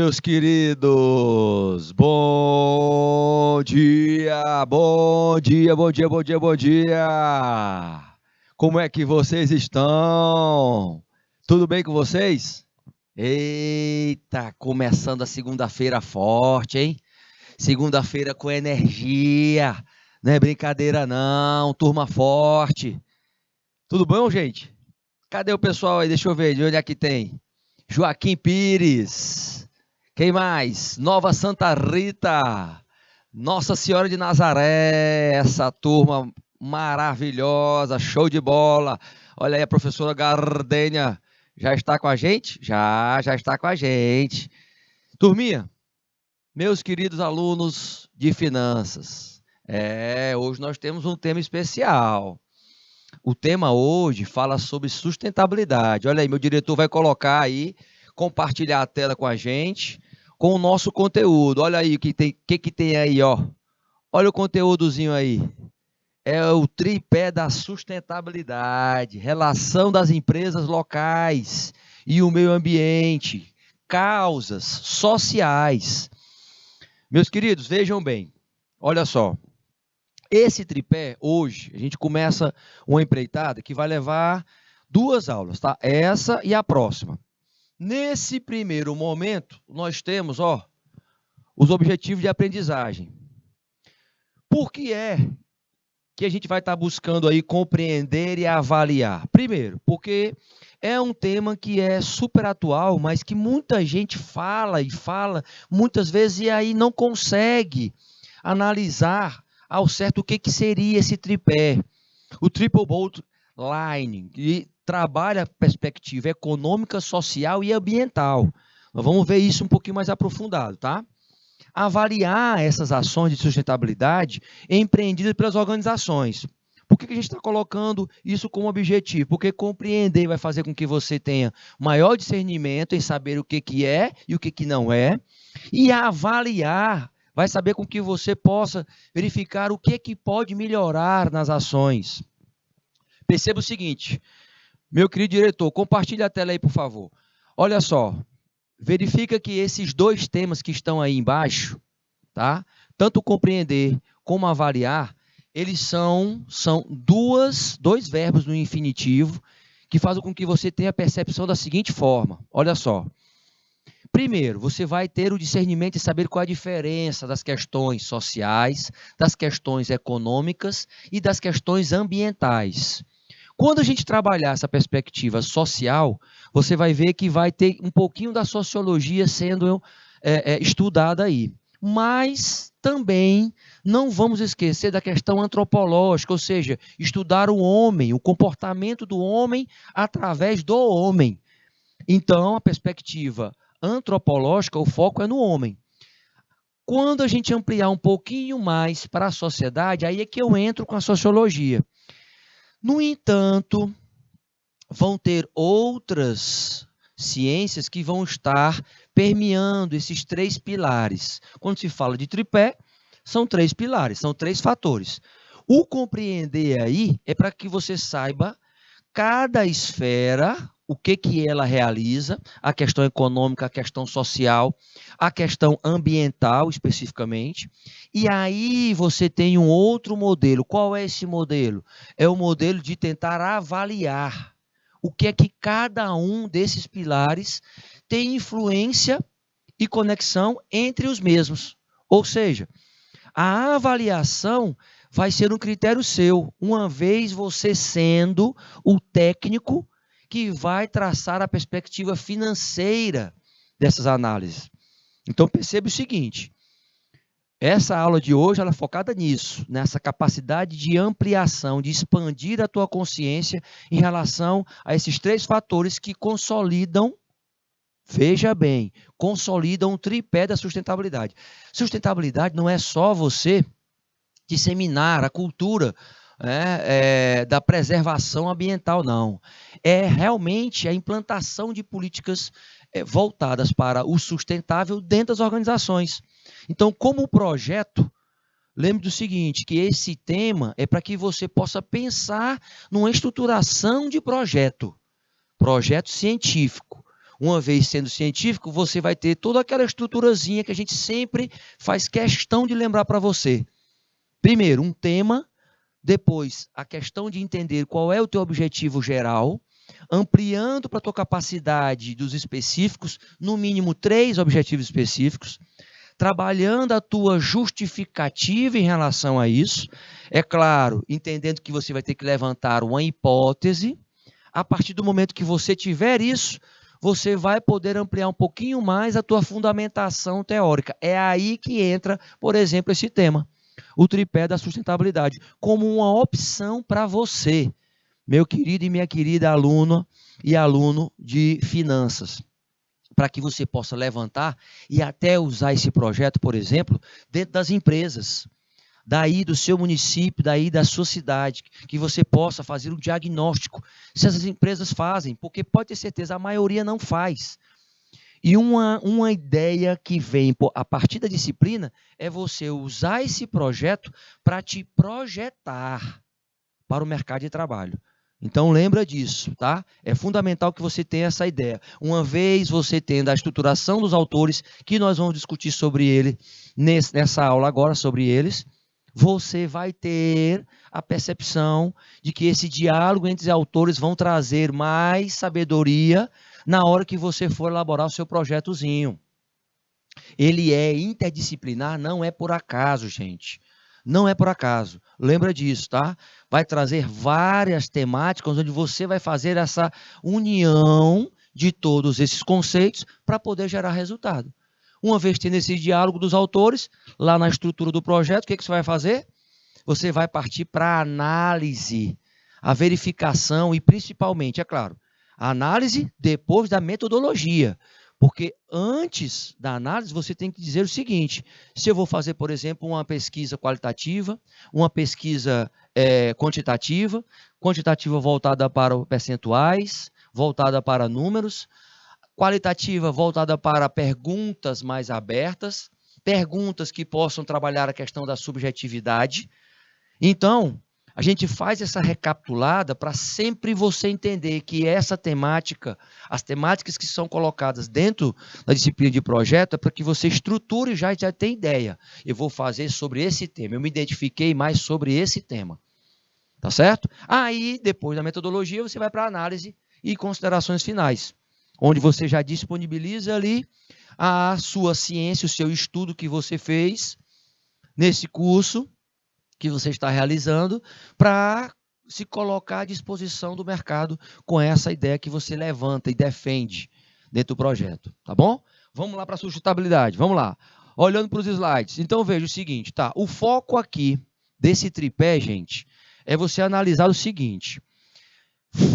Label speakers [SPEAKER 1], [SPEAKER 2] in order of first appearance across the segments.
[SPEAKER 1] Meus queridos, bom dia, bom dia, bom dia, bom dia, bom dia. Como é que vocês estão? Tudo bem com vocês? Eita, começando a segunda-feira forte, hein? Segunda-feira com energia, não é brincadeira não, turma forte. Tudo bom, gente? Cadê o pessoal aí? Deixa eu ver, de onde é que tem? Joaquim Pires. Quem mais? Nova Santa Rita. Nossa Senhora de Nazaré. Essa turma maravilhosa, show de bola. Olha aí a professora Gardênia. Já está com a gente? Já está com a gente. Turminha, meus queridos alunos de finanças. Hoje nós temos um tema especial. O tema hoje fala sobre sustentabilidade. Olha aí, meu diretor vai colocar aí, compartilhar a tela com a gente, com o nosso conteúdo. Olha aí o que tem aí, ó. Olha o conteúdozinho aí. É o tripé da sustentabilidade, relação das empresas locais e o meio ambiente, causas sociais. Meus queridos, vejam bem. Olha só. Esse tripé, hoje, a gente começa uma empreitada que vai levar 2 aulas, tá? Essa e a próxima. Nesse primeiro momento, nós temos, ó, os objetivos de aprendizagem. Por que é que a gente vai estar buscando aí compreender e avaliar? Primeiro, porque é um tema que é super atual, mas que muita gente fala e fala muitas vezes e aí não consegue analisar ao certo o que seria esse tripé. O Triple Bottom Line, que trabalha a perspectiva econômica, social e ambiental. Nós vamos ver isso um pouquinho mais aprofundado, tá? Avaliar essas ações de sustentabilidade empreendidas pelas organizações. Por que a gente está colocando isso como objetivo? Porque compreender vai fazer com que você tenha maior discernimento em saber o que é e o que não é, e avaliar vai saber com que você possa verificar o que pode melhorar nas ações. Perceba o seguinte, meu querido diretor, compartilhe a tela aí, por favor. Olha só, verifica que esses 2 temas que estão aí embaixo, tá? Tanto compreender como avaliar, eles são dois verbos no infinitivo que fazem com que você tenha a percepção da seguinte forma. Olha só. Primeiro, você vai ter o discernimento e saber qual é a diferença das questões sociais, das questões econômicas e das questões ambientais. Quando a gente trabalhar essa perspectiva social, você vai ver que vai ter um pouquinho da sociologia sendo estudada aí. Mas também não vamos esquecer da questão antropológica, ou seja, estudar o homem, o comportamento do homem através do homem. Então, a perspectiva antropológica, o foco é no homem. Quando a gente ampliar um pouquinho mais para a sociedade, aí é que eu entro com a sociologia. No entanto, vão ter outras ciências que vão estar permeando esses 3 pilares. Quando se fala de tripé, são 3 pilares, são 3 fatores. O compreender aí é para que você saiba cada esfera, o que ela realiza, a questão econômica, a questão social, a questão ambiental especificamente, e aí você tem um outro modelo. Qual é esse modelo? É o modelo de tentar avaliar o que cada um desses pilares tem influência e conexão entre os mesmos. Ou seja, a avaliação vai ser um critério seu, uma vez você sendo o técnico que vai traçar a perspectiva financeira dessas análises. Então, perceba o seguinte, essa aula de hoje ela é focada nisso, nessa capacidade de ampliação, de expandir a tua consciência em relação a esses 3 fatores que consolidam, veja bem, consolidam o tripé da sustentabilidade. Sustentabilidade não é só você disseminar a cultura da preservação ambiental, não. É realmente a implantação de políticas voltadas para o sustentável dentro das organizações. Então, como projeto, lembre do seguinte, que esse tema é para que você possa pensar numa estruturação de projeto científico,
[SPEAKER 2] Uma vez sendo científico, você vai ter toda aquela estruturazinha que a gente sempre faz questão de lembrar para você. Primeiro, um tema, depois a questão de entender qual é o teu objetivo geral, ampliando para a tua capacidade dos específicos, no mínimo 3 objetivos específicos, trabalhando a tua justificativa em relação a isso, é claro, entendendo que você vai ter que levantar uma hipótese. A partir do momento que você tiver isso, você vai poder ampliar um pouquinho mais a tua fundamentação teórica. É aí que entra, por exemplo, esse tema, o tripé da sustentabilidade, como uma opção para você, meu querido e minha querida aluna e aluno de finanças, para que você possa levantar e até usar esse projeto, por exemplo, dentro das empresas, daí do seu município, daí da sua cidade, que você possa fazer um diagnóstico se essas empresas fazem, porque pode ter certeza, a maioria não faz. E uma ideia que vem a partir da disciplina é você usar esse projeto para te projetar para o mercado de trabalho. Então, lembra disso, tá? É fundamental que você tenha essa ideia. Uma vez você tendo a estruturação dos autores, que nós vamos discutir sobre ele nessa aula agora, sobre eles, você vai ter a percepção de que esse diálogo entre os autores vão trazer mais sabedoria na hora que você for elaborar o seu projetozinho. Ele é interdisciplinar, não é por acaso, gente. Não é por acaso. Lembra disso, tá? Vai trazer várias temáticas onde você vai fazer essa união de todos esses conceitos para poder gerar resultado. Uma vez tendo esse diálogo dos autores, lá na estrutura do projeto, o que você vai fazer? Você vai partir para a análise, a verificação e, principalmente, é claro, a análise depois da metodologia. Porque antes da análise, você tem que dizer o seguinte: se eu vou fazer, por exemplo, uma pesquisa qualitativa, uma pesquisa quantitativa voltada para percentuais, voltada para números, qualitativa voltada para perguntas mais abertas, perguntas que possam trabalhar a questão da subjetividade. Então, a gente faz essa recapitulada para sempre você entender que essa temática, as temáticas que são colocadas dentro da disciplina de projeto, é para que você estruture e já tenha ideia. Eu vou fazer sobre esse tema, eu me identifiquei mais sobre esse tema. Tá certo? Aí, depois da metodologia, você vai para a análise e considerações finais, onde você já disponibiliza ali a sua ciência, o seu estudo que você fez nesse curso que você está realizando, para se colocar à disposição do mercado com essa ideia que você levanta e defende dentro do projeto, tá bom? Vamos lá para a sustentabilidade, vamos lá. Olhando para os slides, então veja o seguinte, tá? O foco aqui desse tripé, gente, é você analisar o seguinte: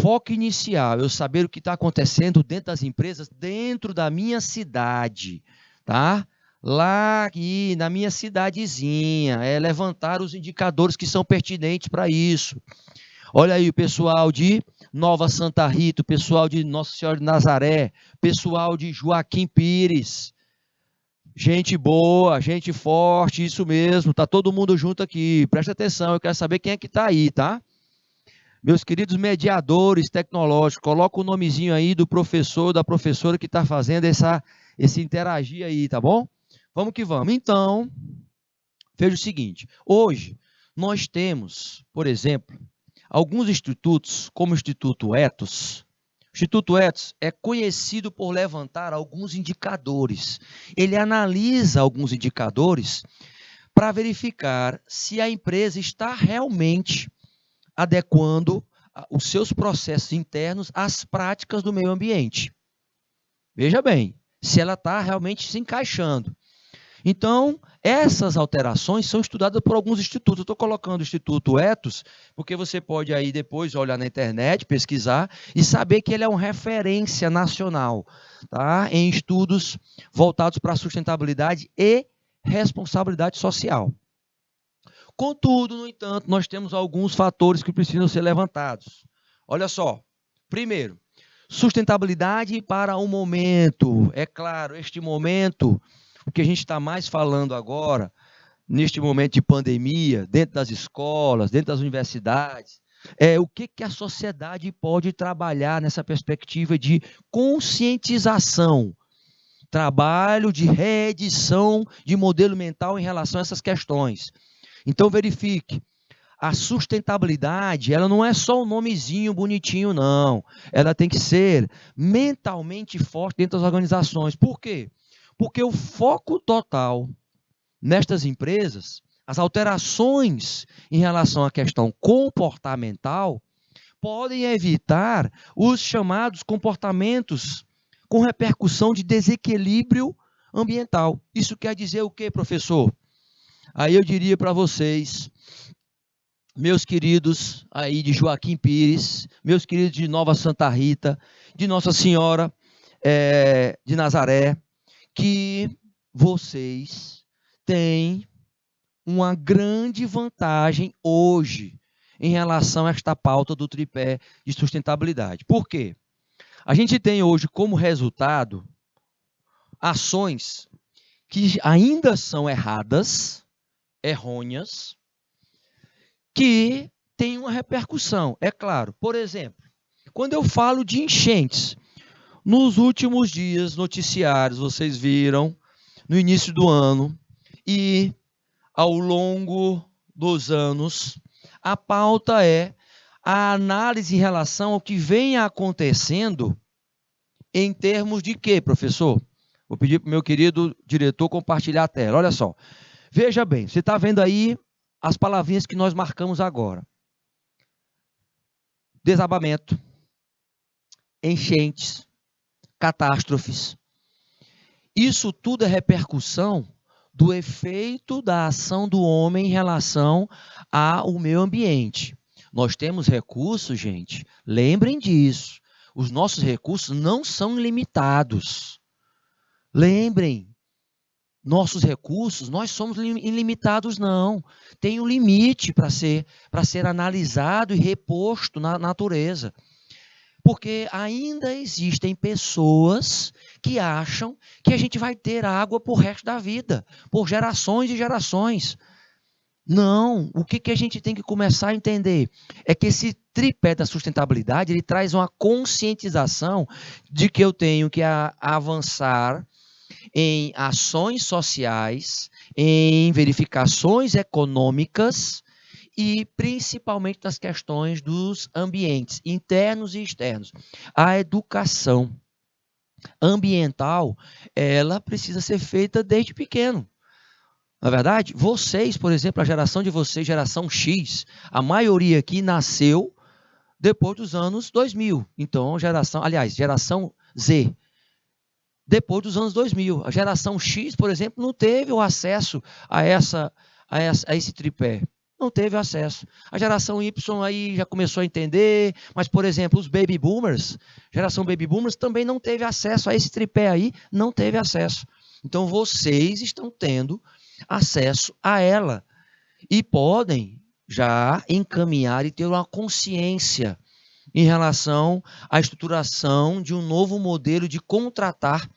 [SPEAKER 2] foco inicial, eu saber o que está acontecendo dentro das empresas, dentro da minha cidade, tá? Lá aqui na minha cidadezinha, levantar os indicadores que são pertinentes para isso. Olha aí o pessoal de Nova Santa Rita, o pessoal de Nossa Senhora de Nazaré, pessoal de Joaquim Pires. Gente boa, gente forte, isso mesmo, tá todo mundo junto aqui. Presta atenção, eu quero saber quem é que está aí, tá? Meus queridos mediadores tecnológicos, coloca o nomezinho aí do professor, da professora que está fazendo esse interagir aí, tá bom? Vamos que vamos. Então, veja o seguinte, hoje nós temos, por exemplo, alguns institutos, como o Instituto Ethos. O Instituto Ethos é conhecido por levantar alguns indicadores. Ele analisa alguns indicadores para verificar se a empresa está realmente adequando os seus processos internos às práticas do meio ambiente. Veja bem, se ela está realmente se encaixando. Então, essas alterações são estudadas por alguns institutos. Eu estou colocando o Instituto Ethos, porque você pode aí depois olhar na internet, pesquisar e saber que ele é uma referência nacional, tá? Em estudos voltados para a sustentabilidade e responsabilidade social. Contudo, no entanto, nós temos alguns fatores que precisam ser levantados. Olha só, primeiro, sustentabilidade para o momento. É claro, este momento, o que a gente está mais falando agora, neste momento de pandemia, dentro das escolas, dentro das universidades, O que a sociedade pode trabalhar nessa perspectiva de conscientização, trabalho de reedição de modelo mental em relação a essas questões. Então, verifique, a sustentabilidade, ela não é só um nomezinho bonitinho, não. Ela tem que ser mentalmente forte dentro das organizações. Por quê? Porque o foco total nestas empresas, as alterações em relação à questão comportamental, podem evitar os chamados comportamentos com repercussão de desequilíbrio ambiental. Isso quer dizer o quê, professor? Aí eu diria para vocês, meus queridos aí de Joaquim Pires, meus queridos de Nova Santa Rita, de Nossa Senhora de Nazaré, que vocês têm uma grande vantagem hoje em relação a esta pauta do tripé de sustentabilidade. Por quê? A gente tem hoje como resultado ações que ainda são erradas, errôneas, que têm uma repercussão. É claro, por exemplo, quando eu falo de enchentes, nos últimos dias, noticiários, vocês viram, no início do ano e ao longo dos anos, a pauta é a análise em relação ao que vem acontecendo em termos de quê, professor? Vou pedir para o meu querido diretor compartilhar a tela. Olha só. Veja bem, você está vendo aí as palavrinhas que nós marcamos agora. Desabamento, enchentes, catástrofes. Isso tudo é repercussão do efeito da ação do homem em relação ao meio ambiente. Nós temos recursos, gente, lembrem disso. Os nossos recursos não são ilimitados. Lembrem, nossos recursos, nós somos ilimitados, não. Tem um limite para ser analisado e reposto na natureza. Porque ainda existem pessoas que acham que a gente vai ter água por resto da vida, por gerações e gerações. Não, o que a gente tem que começar a entender é que esse tripé da sustentabilidade, ele traz uma conscientização de que eu tenho que avançar em ações sociais, em verificações econômicas e principalmente nas questões dos ambientes internos e externos. A educação ambiental, ela precisa ser feita desde pequeno. Na verdade, vocês, por exemplo, a geração de vocês, geração X, a maioria aqui nasceu depois dos anos 2000. Então, geração Z, depois dos anos 2000. A geração X, por exemplo, não teve o acesso a esse tripé. Não teve acesso. A geração Y aí já começou a entender, mas, por exemplo, os baby boomers, geração baby boomers também não teve acesso a esse tripé aí, não teve acesso. Então, vocês estão tendo acesso a ela e podem já encaminhar e ter uma consciência em relação à estruturação de um novo modelo de contratar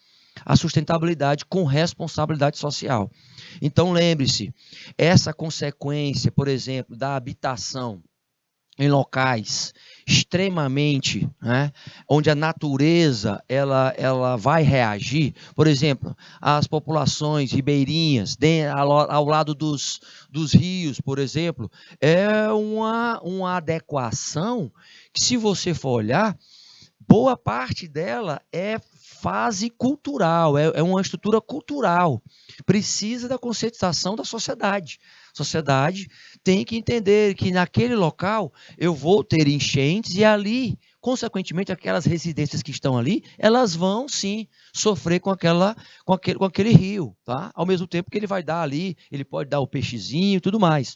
[SPEAKER 2] a sustentabilidade com responsabilidade social. Então, lembre-se, essa consequência, por exemplo, da habitação em locais extremamente, onde a natureza ela vai reagir, por exemplo, as populações ribeirinhas, ao lado dos rios, por exemplo, é uma adequação que, se você for olhar, boa parte dela é fase cultural, é uma estrutura cultural. Precisa da conscientização da sociedade. A sociedade tem que entender que naquele local eu vou ter enchentes e ali, consequentemente, aquelas residências que estão ali, elas vão sim sofrer com aquele rio, tá? Ao mesmo tempo que ele vai dar ali, ele pode dar o peixezinho e tudo mais.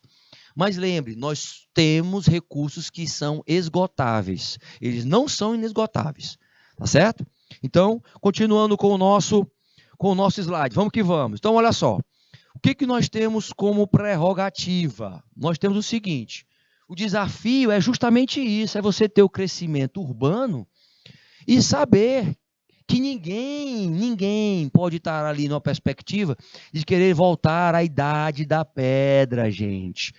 [SPEAKER 2] Mas lembre, nós temos recursos que são esgotáveis. Eles não são inesgotáveis, tá certo? Então, continuando com o nosso slide, vamos que vamos. Então, olha só, o que nós temos como prerrogativa? Nós temos o seguinte, o desafio é justamente isso, é você ter o crescimento urbano e saber que ninguém pode estar ali numa perspectiva de querer voltar à idade da pedra, gente.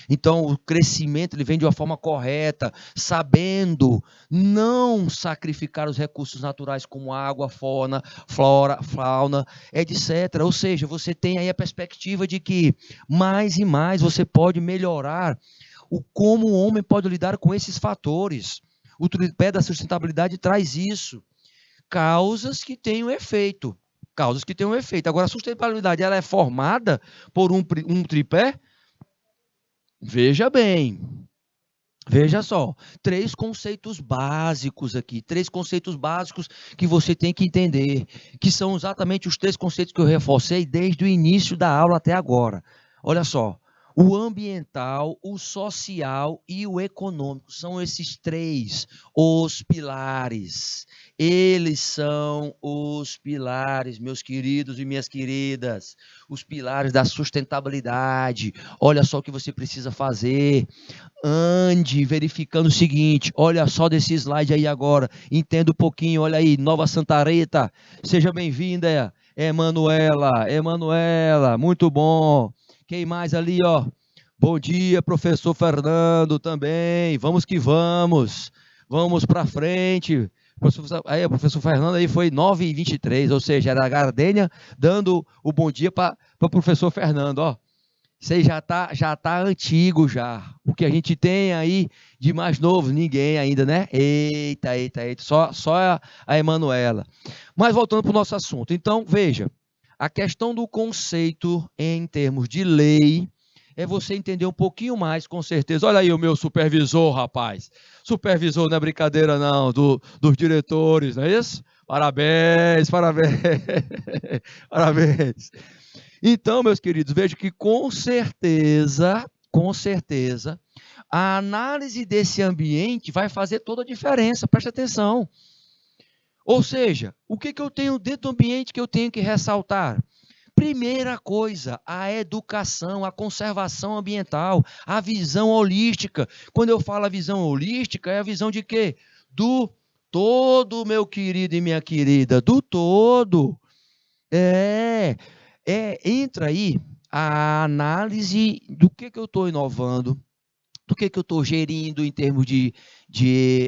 [SPEAKER 2] Então, o crescimento ele vem de uma forma correta, sabendo não sacrificar os recursos naturais como água, flora, fauna, etc. Ou seja, você tem aí a perspectiva de que mais e mais você pode melhorar como o homem pode lidar com esses fatores. O tripé da sustentabilidade traz isso. Causas que têm um efeito. Causas que têm um efeito. Agora, a sustentabilidade ela é formada por um tripé? Veja bem. Veja só, 3 conceitos básicos aqui, 3 conceitos básicos que você tem que entender, que são exatamente os 3 conceitos que eu reforcei desde o início da aula até agora. Olha só, o ambiental, o social e o econômico, são esses 3 os pilares. Eles são os pilares, meus queridos e minhas queridas, os pilares da sustentabilidade. Olha só o que você precisa fazer. Ande verificando o seguinte, olha só desse slide aí agora, entenda um pouquinho, olha aí, Nova Santareta, seja bem-vinda, Emanuela, muito bom. Quem mais ali, ó? Bom dia, professor Fernando também, vamos que vamos para frente. Aí, o professor Fernando aí foi 9h23, ou seja, era a Gardênia dando o bom dia para o professor Fernando, ó. Você já tá antigo já. O que a gente tem aí de mais novo, ninguém ainda, né? Eita. Só a Emanuela. Mas voltando para o nosso assunto. Então, veja, a questão do conceito em termos de lei é você entender um pouquinho mais, com certeza. Olha aí o meu supervisor, rapaz. Supervisor não é brincadeira, não, dos diretores, não é isso? Parabéns. Parabéns. Então, meus queridos, vejo que com certeza, a análise desse ambiente vai fazer toda a diferença, preste atenção. Ou seja, o que eu tenho dentro do ambiente que eu tenho que ressaltar? Primeira coisa, a educação, a conservação ambiental, a visão holística. Quando eu falo a visão holística, é a visão de quê? Do todo, meu querido e minha querida, do todo. Entra aí a análise do que eu estou inovando, do que eu estou gerindo em termos de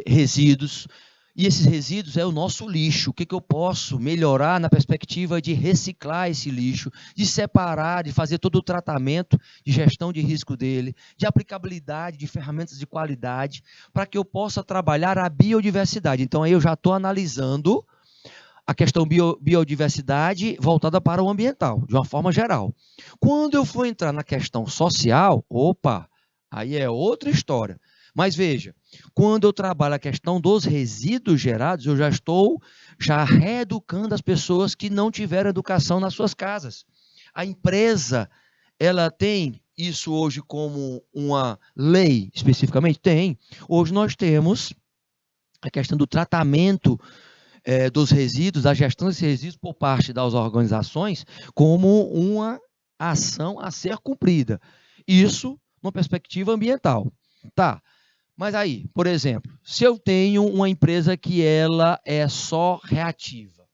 [SPEAKER 2] resíduos. E esses resíduos é o nosso lixo. O que eu posso melhorar na perspectiva de reciclar esse lixo, de separar, de fazer todo o tratamento de gestão de risco dele, de aplicabilidade de ferramentas de qualidade, para que eu possa trabalhar a biodiversidade. Então, aí eu já estou analisando a questão biodiversidade voltada para o ambiental, de uma forma geral. Quando eu for entrar na questão social, aí é outra história. Mas veja, quando eu trabalho a questão dos resíduos gerados, eu já estou reeducando as pessoas que não tiveram educação nas suas casas. A empresa, ela tem isso hoje como uma lei, especificamente? Tem. Hoje nós temos a questão do tratamento dos resíduos, a gestão desses resíduos por parte das organizações como uma ação a ser cumprida. Isso numa perspectiva ambiental. Tá. Mas aí, por exemplo, se eu tenho uma empresa que ela é só reativa,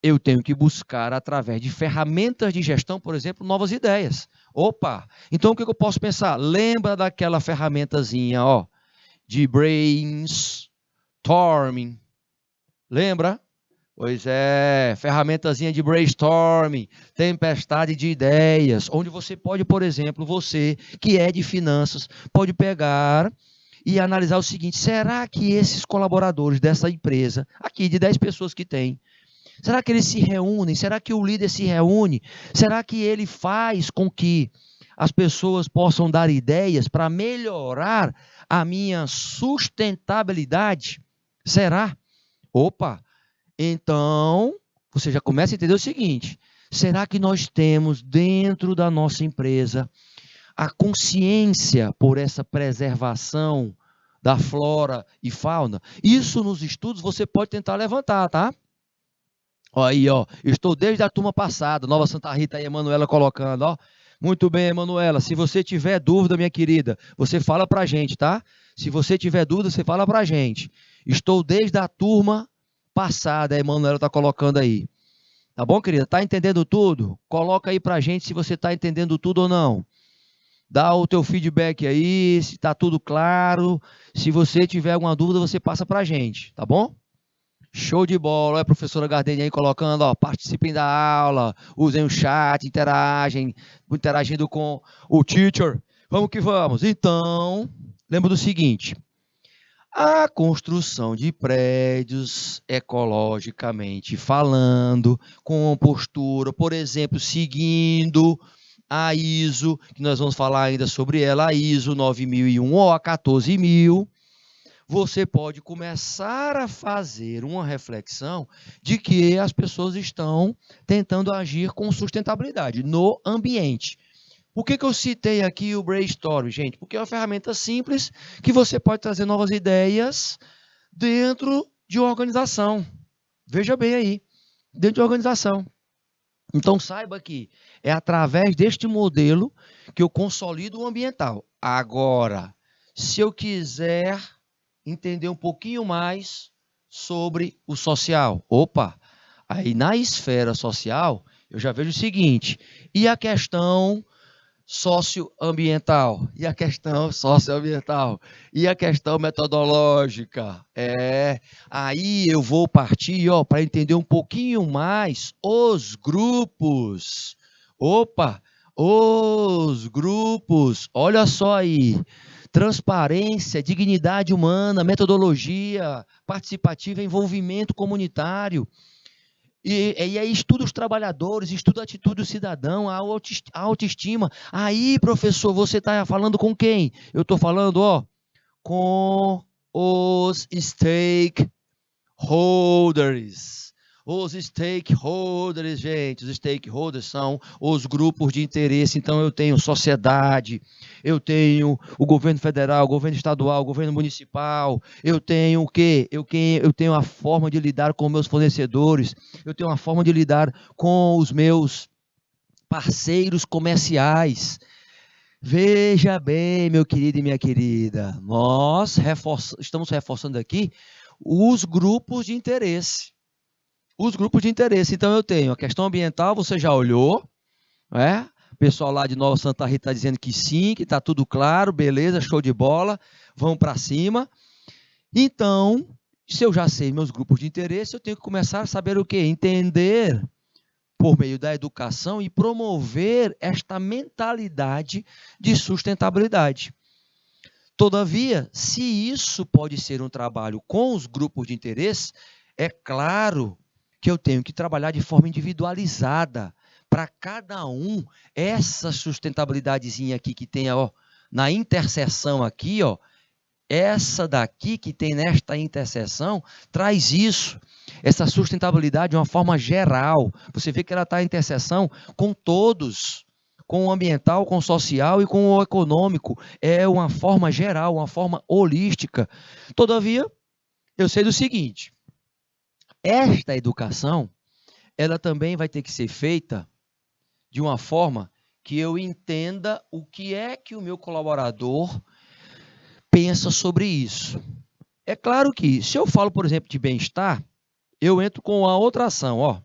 [SPEAKER 2] eu tenho que buscar, através de ferramentas de gestão, por exemplo, novas ideias. Então o que eu posso pensar? Lembra daquela ferramentazinha, de brainstorming? Lembra? Pois é, ferramentazinha de brainstorming, tempestade de ideias, onde você pode, por exemplo, você que é de finanças, pode pegar e analisar o seguinte: será que esses colaboradores dessa empresa, aqui de 10 pessoas que tem, será que eles se reúnem? Será que o líder se reúne? Será que ele faz com que as pessoas possam dar ideias para melhorar a minha sustentabilidade? Será? Então, você já começa a entender o seguinte: será que nós temos dentro da nossa empresa a consciência por essa preservação da flora e fauna? Isso nos estudos você pode tentar levantar, tá? Aí, estou desde a turma passada, Nova Santa Rita e Emanuela colocando, Muito bem, Emanuela, se você tiver dúvida, minha querida, você fala pra gente, tá? Se você tiver dúvida, você fala pra gente. Estou desde a turma passada, a Emanuela está colocando aí. Tá bom, querida? Tá entendendo tudo? Coloca aí pra gente se você tá entendendo tudo ou não. Dá o teu feedback aí, se tá tudo claro. Se você tiver alguma dúvida, você passa pra gente, tá bom? Show de bola. Olha a professora Gardenia aí colocando, ó, participem da aula, usem o chat, interagindo com o teacher. Vamos que vamos. Então, lembra do seguinte: a construção de prédios, ecologicamente falando, com postura, por exemplo, seguindo a ISO, que nós vamos falar ainda sobre ela, a ISO 9001 ou a 14000, você pode começar a fazer uma reflexão de que as pessoas estão tentando agir com sustentabilidade no ambiente. Por que eu citei aqui o brainstorm, gente? Porque é uma ferramenta simples que você pode trazer novas ideias dentro de uma organização. Veja bem aí, dentro de uma organização. Então, saiba que é através deste modelo que eu consolido o ambiental. Agora, se eu quiser entender um pouquinho mais sobre o social, aí na esfera social, eu já vejo o seguinte, e a questão socioambiental, e a questão socioambiental, e a questão metodológica. Aí eu vou partir, para entender um pouquinho mais os grupos. Os grupos, olha só aí. Transparência, dignidade humana, metodologia participativa, envolvimento comunitário. E aí estuda os trabalhadores, estuda a atitude do cidadão, a autoestima. Aí, professor, você está falando com quem? Eu estou falando, com os stakeholders. Os stakeholders, gente, os stakeholders são os grupos de interesse. Então, eu tenho sociedade, eu tenho o governo federal, o governo estadual, o governo municipal, eu tenho o quê? Eu tenho a forma de lidar com meus fornecedores, eu tenho a forma de lidar com os meus parceiros comerciais. Veja bem, meu querido e minha querida, nós estamos reforçando aqui os grupos de interesse. Os grupos de interesse. Então, eu tenho a questão ambiental, você já olhou, né? O pessoal lá de Nova Santa Rita está dizendo que sim, que está tudo claro, beleza, show de bola, vamos para cima. Então, se eu já sei meus grupos de interesse, eu tenho que começar a saber o quê? Entender por meio da educação e promover esta mentalidade de sustentabilidade. Todavia, se isso pode ser um trabalho com os grupos de interesse, é claro que eu tenho que trabalhar de forma individualizada para cada um. Essa sustentabilidadezinha aqui que tem na interseção aqui, essa daqui que tem nesta interseção, traz isso, essa sustentabilidade de uma forma geral. Você vê que ela está em interseção com todos, com o ambiental, com o social e com o econômico. É uma forma geral, uma forma holística. Todavia, eu sei do seguinte, esta educação, ela também vai ter que ser feita de uma forma que eu entenda o que é que o meu colaborador pensa sobre isso. É claro que, se eu falo, por exemplo, de bem-estar, eu entro com a outra ação,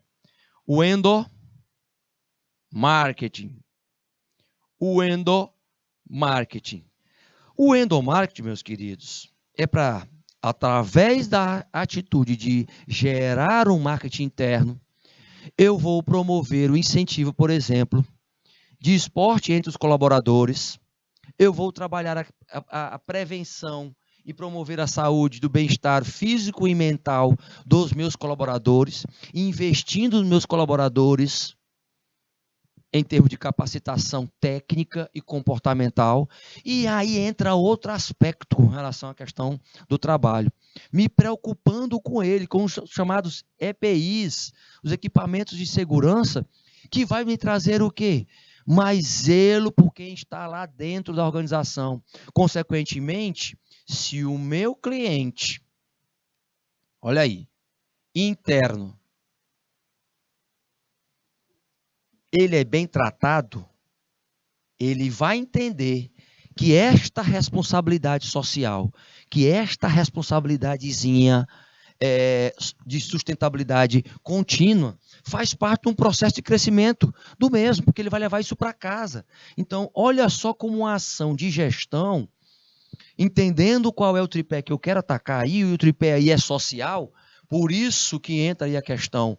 [SPEAKER 2] o endomarketing. O endomarketing. O endomarketing, meus queridos, é para, através da atitude de gerar um marketing interno, eu vou promover o incentivo, por exemplo, de esporte entre os colaboradores, eu vou trabalhar a prevenção e promover a saúde do bem-estar físico e mental dos meus colaboradores, investindo nos meus colaboradores em termos de capacitação técnica e comportamental. E aí entra outro aspecto com relação à questão do trabalho. Me preocupando com ele, com os chamados EPIs, os equipamentos de segurança, que vai me trazer o quê? Mais zelo por quem está lá dentro da organização. Consequentemente, se o meu cliente, olha aí, interno, ele é bem tratado, ele vai entender que esta responsabilidade social, que esta responsabilidadezinha de sustentabilidade contínua, faz parte de um processo de crescimento do mesmo, porque ele vai levar isso para casa. Então, olha só como uma ação de gestão, entendendo qual é o tripé que eu quero atacar aí, e o tripé aí é social, por isso que entra aí a questão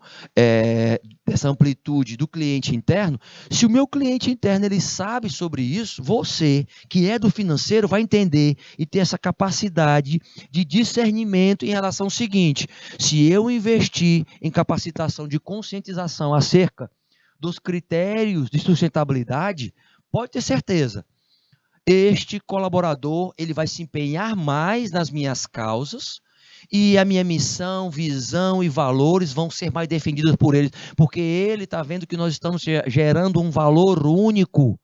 [SPEAKER 2] dessa amplitude do cliente interno. Se o meu cliente interno ele sabe sobre isso, você, que é do financeiro, vai entender e ter essa capacidade de discernimento em relação ao seguinte: se eu investir em capacitação de conscientização acerca dos critérios de sustentabilidade, pode ter certeza, este colaborador ele vai se empenhar mais nas minhas causas e a minha missão, visão e valores vão ser mais defendidos por ele, porque ele está vendo que nós estamos gerando um valor único.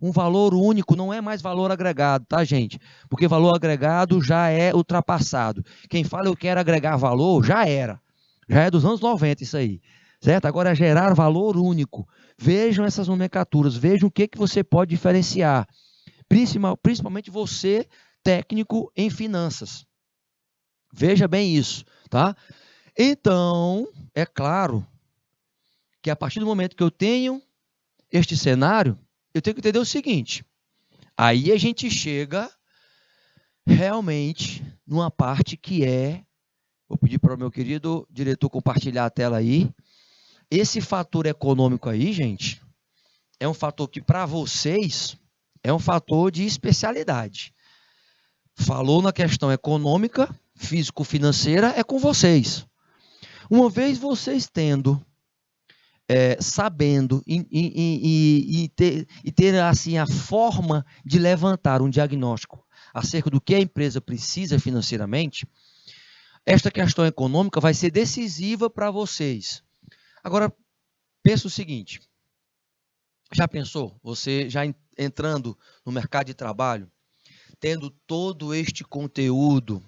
[SPEAKER 2] Um valor único, não é mais valor agregado, tá, gente? Porque valor agregado já é ultrapassado. Quem fala eu quero agregar valor, já era. Já é dos anos 90 isso aí. Certo? Agora é gerar valor único. Vejam essas nomenclaturas, vejam o que você pode diferenciar. Principalmente você, técnico em finanças. Veja bem isso, tá? Então, é claro que a partir do momento que eu tenho este cenário, eu tenho que entender o seguinte. Aí a gente chega realmente numa parte que vou pedir para o meu querido diretor compartilhar a tela aí. Esse fator econômico aí, gente, é um fator que para vocês é um fator de especialidade. Falou na questão econômica, físico-financeira, é com vocês. Uma vez vocês sabendo e ter assim a forma de levantar um diagnóstico acerca do que a empresa precisa financeiramente, esta questão econômica vai ser decisiva para vocês. Agora, pensa o seguinte, já pensou, você já entrando no mercado de trabalho, tendo todo este conteúdo,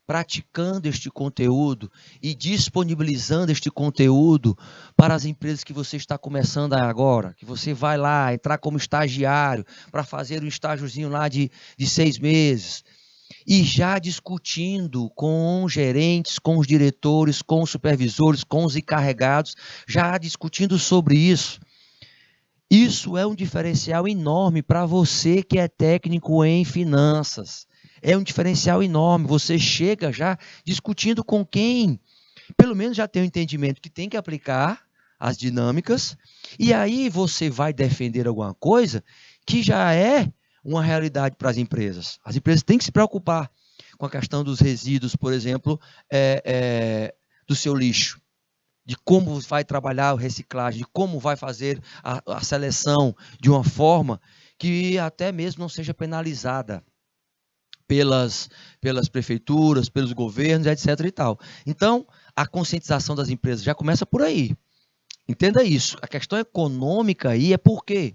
[SPEAKER 2] praticando este conteúdo e disponibilizando este conteúdo para as empresas que você está começando agora, que você vai lá entrar como estagiário para fazer um estágiozinho lá de 6 meses, e já discutindo com gerentes, com os diretores, com os supervisores, com os encarregados, já discutindo sobre isso. Isso é um diferencial enorme para você que é técnico em finanças. É um diferencial enorme. Você chega já discutindo com quem, pelo menos já tem um entendimento que tem que aplicar as dinâmicas, e aí você vai defender alguma coisa que já é uma realidade para as empresas. As empresas têm que se preocupar com a questão dos resíduos, por exemplo, do seu lixo, de como vai trabalhar a reciclagem, de como vai fazer a seleção de uma forma que até mesmo não seja penalizada pelas prefeituras, pelos governos, etc. e tal. Então, a conscientização das empresas já começa por aí. Entenda isso. A questão econômica aí é porque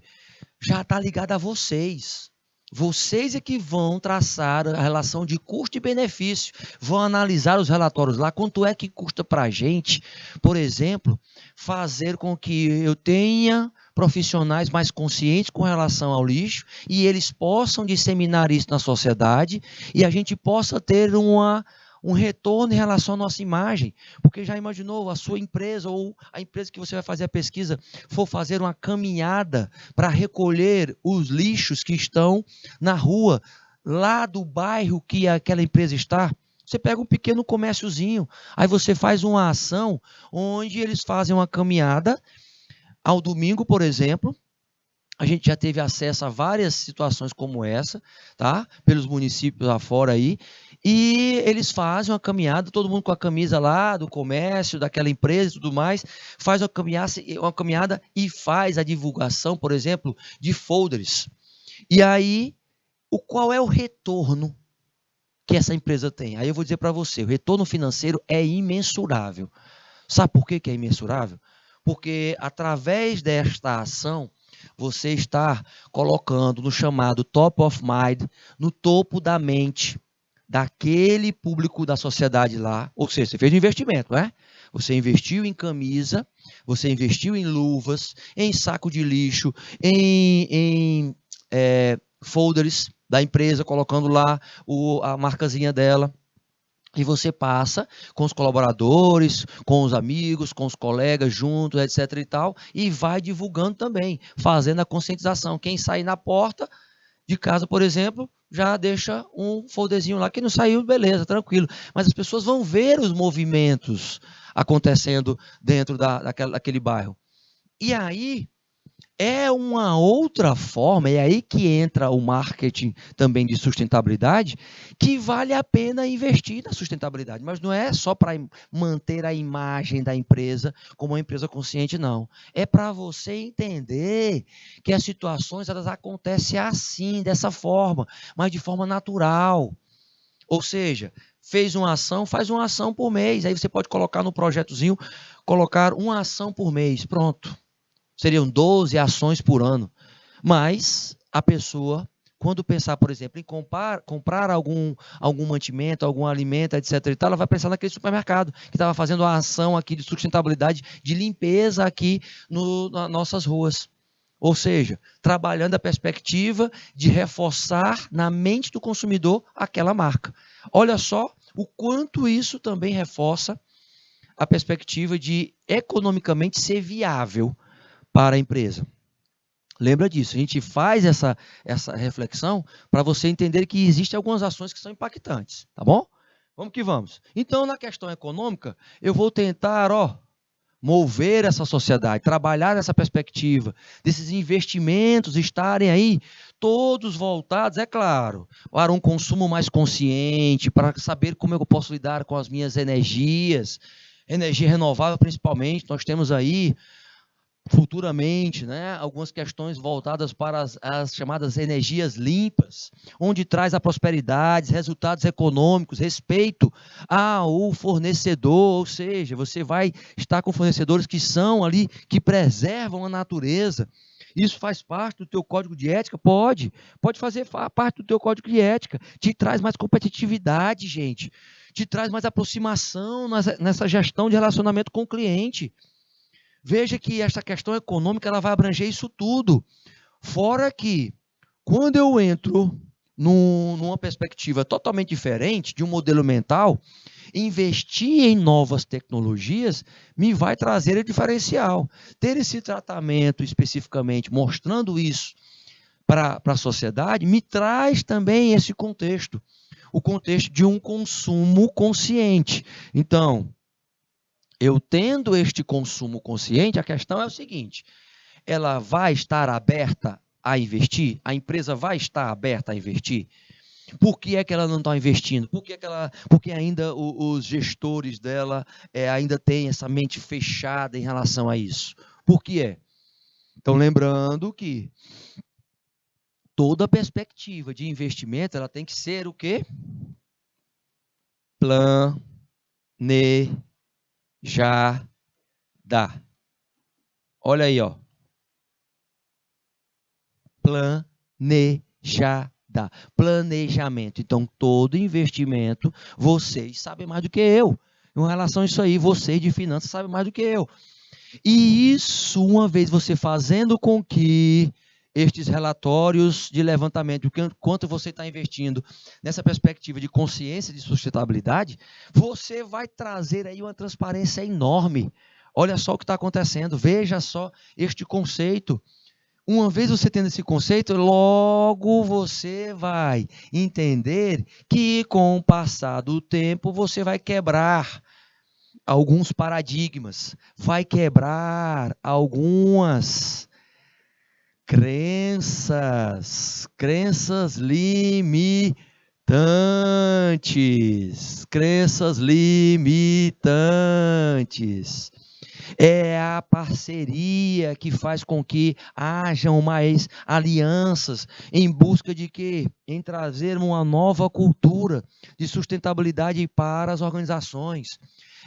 [SPEAKER 2] já está ligada a vocês. Vocês é que vão traçar a relação de custo e benefício, vão analisar os relatórios lá, quanto é que custa para a gente, por exemplo, fazer com que eu tenha profissionais mais conscientes com relação ao lixo e eles possam disseminar isso na sociedade e a gente possa ter um retorno em relação à nossa imagem, porque já imaginou a sua empresa ou a empresa que você vai fazer a pesquisa for fazer uma caminhada para recolher os lixos que estão na rua, lá do bairro que aquela empresa está. Você pega um pequeno comérciozinho, aí você faz uma ação onde eles fazem uma caminhada ao domingo, por exemplo. A gente já teve acesso a várias situações como essa, tá? Pelos municípios lá fora aí. E eles fazem uma caminhada, todo mundo com a camisa lá do comércio, daquela empresa e tudo mais, faz uma caminhada e faz a divulgação, por exemplo, de folders. E aí, qual é o retorno que essa empresa tem? Aí eu vou dizer para você, o retorno financeiro é imensurável. Sabe por que é imensurável? Porque através desta ação, você está colocando no chamado top of mind, no topo da mente daquele público da sociedade lá, ou seja, você fez um investimento, não é? Você investiu em camisa, você investiu em luvas, em saco de lixo, em folders da empresa, colocando lá a marcazinha dela. E você passa com os colaboradores, com os amigos, com os colegas juntos, etc. e tal, e vai divulgando também, fazendo a conscientização. Quem sair na porta de casa, por exemplo, já deixa um folderzinho lá. Quem não saiu, beleza, tranquilo. Mas as pessoas vão ver os movimentos acontecendo dentro daquele bairro. E aí é uma outra forma, é aí que entra o marketing também de sustentabilidade, que vale a pena investir na sustentabilidade, mas não é só para manter a imagem da empresa como uma empresa consciente, não. É para você entender que as situações elas acontecem assim, dessa forma, mas de forma natural. Ou seja, fez uma ação, faz uma ação por mês, aí você pode colocar no projetozinho, colocar uma ação por mês, pronto. Seriam 12 ações por ano. Mas a pessoa, quando pensar, por exemplo, em comprar algum mantimento, algum alimento, etc. e tal, ela vai pensar naquele supermercado que estava fazendo uma ação aqui de sustentabilidade, de limpeza aqui nas nossas ruas. Ou seja, trabalhando a perspectiva de reforçar na mente do consumidor aquela marca. Olha só o quanto isso também reforça a perspectiva de economicamente ser viável para a empresa. Lembra disso, a gente faz essa reflexão para você entender que existem algumas ações que são impactantes, tá bom? Vamos que vamos. Então, na questão econômica, eu vou tentar, mover essa sociedade, trabalhar essa perspectiva, desses investimentos estarem aí todos voltados, é claro, para um consumo mais consciente, para saber como eu posso lidar com as minhas energias, energia renovável principalmente, nós temos aí futuramente, né, algumas questões voltadas para as chamadas energias limpas, onde traz a prosperidade, resultados econômicos, respeito ao fornecedor, ou seja, você vai estar com fornecedores que são ali, que preservam a natureza. Isso faz parte do teu código de ética? Pode fazer parte do teu código de ética, te traz mais competitividade, gente, te traz mais aproximação nessa gestão de relacionamento com o cliente. Veja que essa questão econômica ela vai abranger isso tudo. Fora que, quando eu entro numa perspectiva totalmente diferente, de um modelo mental, investir em novas tecnologias me vai trazer o diferencial. Ter esse tratamento especificamente, mostrando isso para a sociedade, me traz também esse contexto. O contexto de um consumo consciente. Então, eu tendo este consumo consciente, a questão é o seguinte, ela vai estar aberta a investir? A empresa vai estar aberta a investir? Por que é que ela não está investindo? Porque ainda os gestores dela ainda têm essa mente fechada em relação a isso? Por que é? Então, lembrando que toda perspectiva de investimento ela tem que ser o quê? Planejada. Olha aí, planejada. Planejamento. Então, todo investimento, vocês sabem mais do que eu. Em relação a isso aí, vocês de finanças sabem mais do que eu. E isso, uma vez você fazendo com que estes relatórios de levantamento, do quanto você está investindo nessa perspectiva de consciência de sustentabilidade, você vai trazer aí uma transparência enorme. Olha só o que está acontecendo, veja só este conceito. Uma vez você tendo esse conceito, logo você vai entender que com o passar do tempo você vai quebrar alguns paradigmas, vai quebrar algumas crenças limitantes. É a parceria que faz com que hajam mais alianças em busca de quê? Em trazer uma nova cultura de sustentabilidade para as organizações.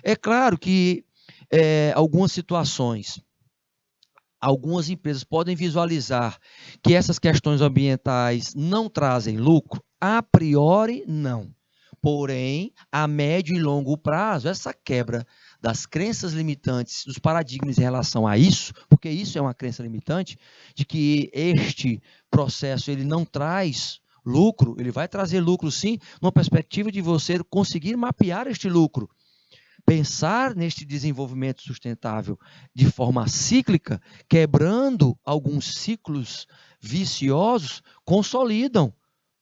[SPEAKER 2] É claro que algumas situações, algumas empresas podem visualizar que essas questões ambientais não trazem lucro. A priori, não. Porém, a médio e longo prazo, essa quebra das crenças limitantes, dos paradigmas em relação a isso, porque isso é uma crença limitante, de que este processo ele não traz lucro, ele vai trazer lucro sim, numa perspectiva de você conseguir mapear este lucro. Pensar neste desenvolvimento sustentável de forma cíclica, quebrando alguns ciclos viciosos, consolidam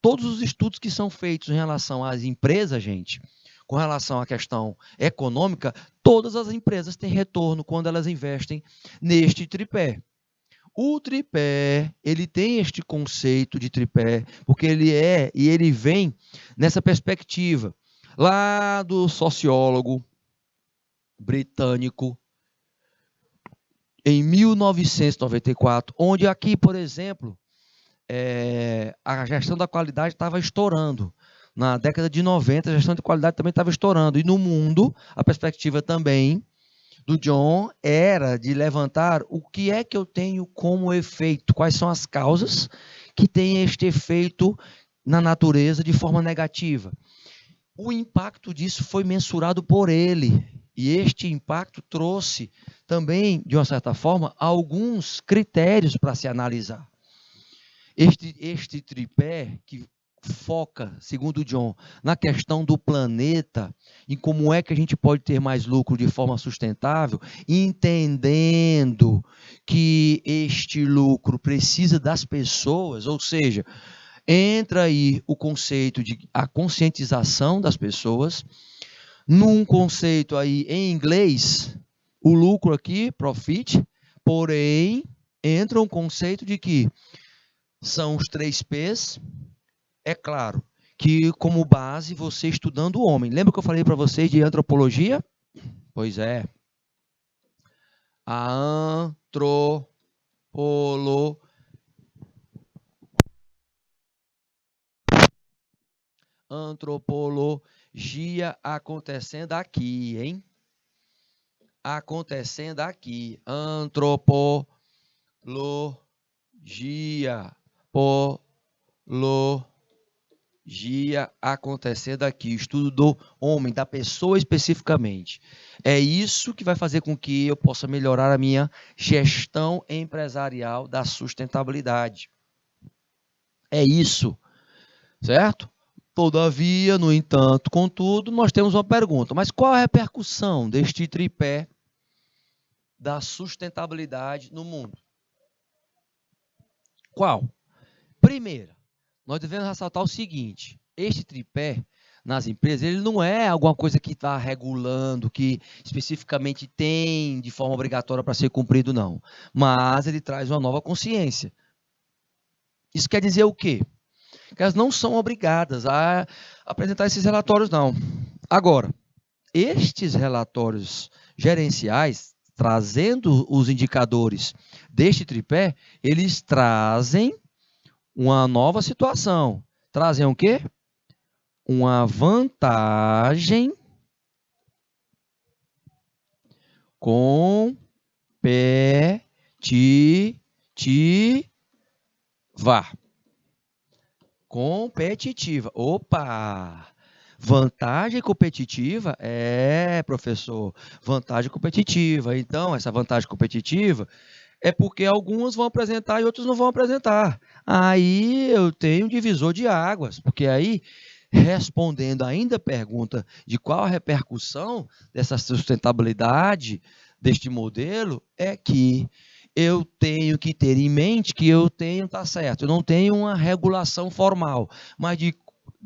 [SPEAKER 2] todos os estudos que são feitos em relação às empresas, gente, com relação à questão econômica, todas as empresas têm retorno quando elas investem neste tripé. O tripé, ele tem este conceito de tripé, porque ele vem nessa perspectiva lá do sociólogo britânico em 1994, onde aqui, por exemplo, a gestão da qualidade estava estourando. Na década de 90, a gestão de qualidade também estava estourando. E no mundo, a perspectiva também do John era de levantar o que é que eu tenho como efeito, quais são as causas que têm este efeito na natureza de forma negativa. O impacto disso foi mensurado por ele, e este impacto trouxe também, de uma certa forma, alguns critérios para se analisar. Este tripé que foca, segundo o John, na questão do planeta, em como é que a gente pode ter mais lucro de forma sustentável, entendendo que este lucro precisa das pessoas, ou seja, entra aí o conceito de a conscientização das pessoas, num conceito aí em inglês, o lucro aqui, profit, porém, entra um conceito de que são os 3 P's, é claro, que como base você estudando o homem. Lembra que eu falei para vocês de antropologia? Pois é. A antropologia acontecendo aqui, hein? Acontecendo aqui. Antropologia. Acontecendo aqui, estudo do homem, da pessoa especificamente. É isso que vai fazer com que eu possa melhorar a minha gestão empresarial da sustentabilidade. É isso, certo? Todavia, no entanto, contudo, nós temos uma pergunta. Mas qual a repercussão deste tripé da sustentabilidade no mundo? Qual? Primeira, nós devemos ressaltar o seguinte, este tripé nas empresas, ele não é alguma coisa que está regulando, que especificamente tem de forma obrigatória para ser cumprido, não. Mas ele traz uma nova consciência. Isso quer dizer o quê? Que elas não são obrigadas a apresentar esses relatórios, não. Agora, estes relatórios gerenciais, trazendo os indicadores deste tripé, eles trazem uma nova situação. Trazem o quê? Uma vantagem competitiva. Opa! Vantagem competitiva? Professor, vantagem competitiva. Então, essa vantagem competitiva é porque alguns vão apresentar e outros não vão apresentar. Aí eu tenho um divisor de águas, porque aí, respondendo ainda a pergunta de qual a repercussão dessa sustentabilidade deste modelo, é que eu tenho que ter em mente que eu não tenho uma regulação formal, mas de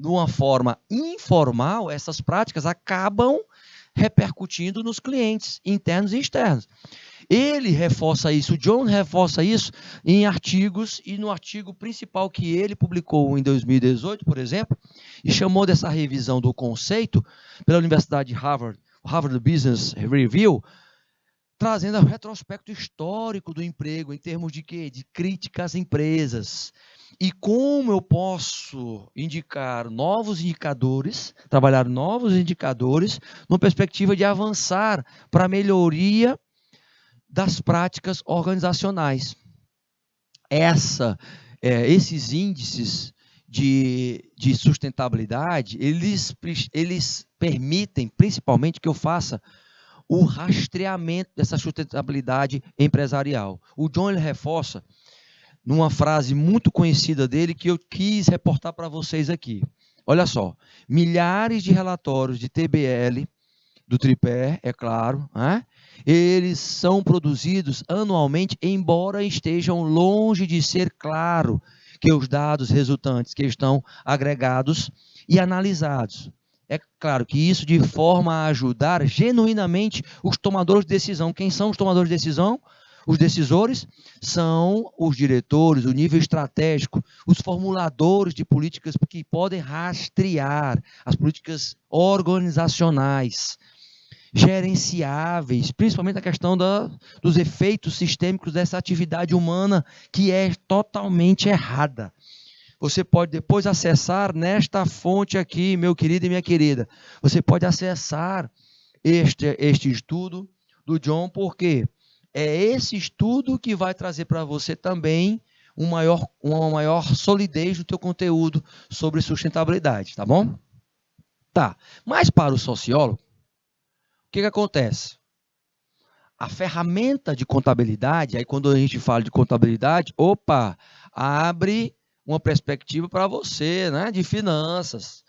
[SPEAKER 2] uma forma informal, essas práticas acabam repercutindo nos clientes internos e externos. Ele reforça isso, o John reforça isso em artigos, e no artigo principal que ele publicou em 2018, por exemplo, e chamou dessa revisão do conceito pela Universidade de Harvard, Harvard Business Review, trazendo o retrospecto histórico do emprego em termos de quê? De crítica às empresas. E como eu posso indicar novos indicadores, trabalhar novos indicadores, numa perspectiva de avançar para a melhoria das práticas organizacionais. Esses índices de sustentabilidade, eles permitem, principalmente, que eu faça o rastreamento dessa sustentabilidade empresarial. O John ele reforça numa frase muito conhecida dele que eu quis reportar para vocês aqui. Olha só, milhares de relatórios de TBL, do tripé, é claro, né? Eles são produzidos anualmente, embora estejam longe de ser claro que os dados resultantes que estão agregados e analisados. É claro que isso de forma a ajudar genuinamente os tomadores de decisão. Quem são os tomadores de decisão? Os decisores são os diretores, o nível estratégico, os formuladores de políticas que podem rastrear as políticas organizacionais, gerenciáveis, principalmente a questão dos efeitos sistêmicos dessa atividade humana que é totalmente errada. Você pode depois acessar nesta fonte aqui, meu querido e minha querida. Você pode acessar este estudo do John, porque é esse estudo que vai trazer para você também uma maior solidez do teu conteúdo sobre sustentabilidade, tá bom? Tá, mas para o sociólogo, o que acontece? A ferramenta de contabilidade, aí quando a gente fala de contabilidade, abre uma perspectiva para você, né, de finanças,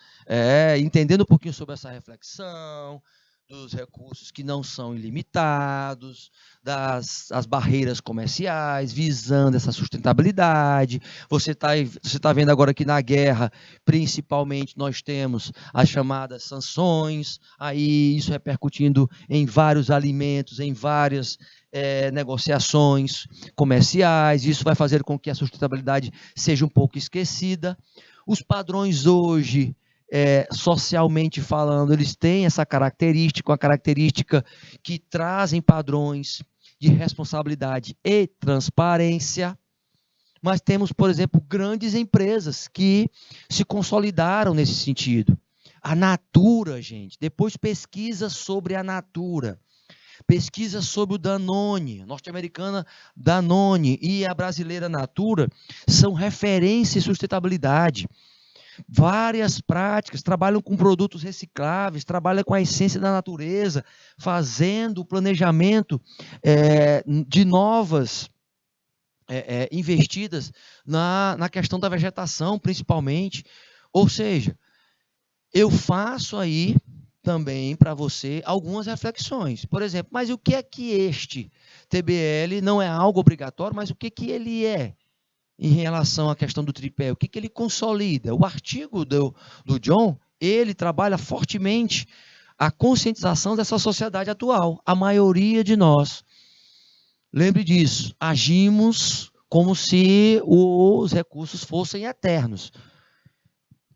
[SPEAKER 2] entendendo um pouquinho sobre essa reflexão, dos recursos que não são ilimitados, das barreiras comerciais, visando essa sustentabilidade. Você tá vendo agora que na guerra, principalmente, nós temos as chamadas sanções, aí isso repercutindo em vários alimentos, em várias negociações comerciais. Isso vai fazer com que a sustentabilidade seja um pouco esquecida. Os padrões hoje, socialmente falando, eles têm essa característica, uma característica que trazem padrões de responsabilidade e transparência. Mas temos, por exemplo, grandes empresas que se consolidaram nesse sentido. A Natura, gente, depois pesquisa sobre a Natura. Pesquisa sobre o Danone, a norte-americana Danone e a brasileira Natura são referência em sustentabilidade. Várias práticas, trabalham com produtos recicláveis, trabalham com a essência da natureza, fazendo o planejamento de novas investidas na questão da vegetação, principalmente. Ou seja, eu faço aí também para você algumas reflexões. Por exemplo, mas o que é que este TBL não é algo obrigatório, mas o que ele é? Em relação à questão do tripé, o que ele consolida? O artigo do John, ele trabalha fortemente a conscientização dessa sociedade atual. A maioria de nós, lembre disso, agimos como se os recursos fossem eternos.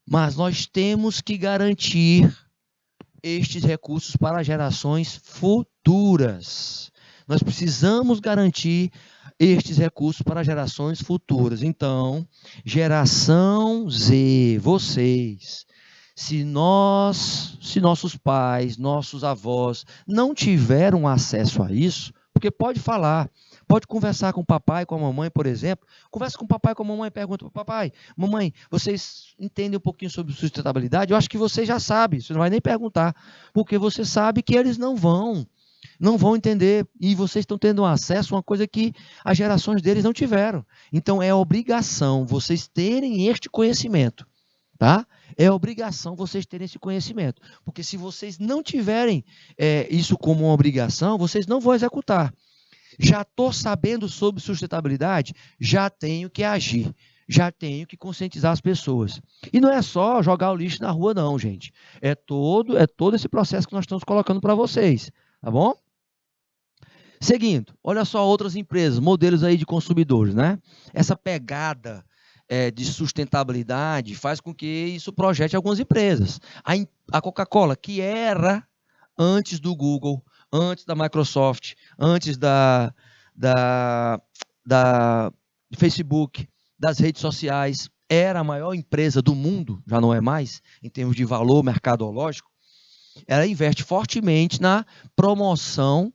[SPEAKER 2] Mas nós temos que garantir estes recursos para gerações futuras. Nós precisamos garantir estes recursos para gerações futuras. Então, geração Z, vocês, se nossos pais, nossos avós não tiveram acesso a isso, porque pode falar, pode conversar com o papai, com a mamãe, por exemplo, conversa com o papai, com a mamãe, pergunta para o papai, mamãe, vocês entendem um pouquinho sobre sustentabilidade? Eu acho que você já sabe, você não vai nem perguntar, porque você sabe que eles não vão entender, e vocês estão tendo acesso a uma coisa que as gerações deles não tiveram. Então, é obrigação vocês terem este conhecimento, tá? É obrigação vocês terem esse conhecimento, porque se vocês não tiverem isso como uma obrigação, vocês não vão executar. Já estou sabendo sobre sustentabilidade, já tenho que agir, já tenho que conscientizar as pessoas. E não é só jogar o lixo na rua, não, gente. É todo esse processo que nós estamos colocando para vocês. Tá bom? Seguindo, olha só outras empresas, modelos aí de consumidores, né? Essa pegada de sustentabilidade faz com que isso projete algumas empresas. A Coca-Cola, que era antes do Google, antes da Microsoft, antes da Facebook, das redes sociais, era a maior empresa do mundo, já não é mais, em termos de valor mercadológico. Ela investe fortemente na promoção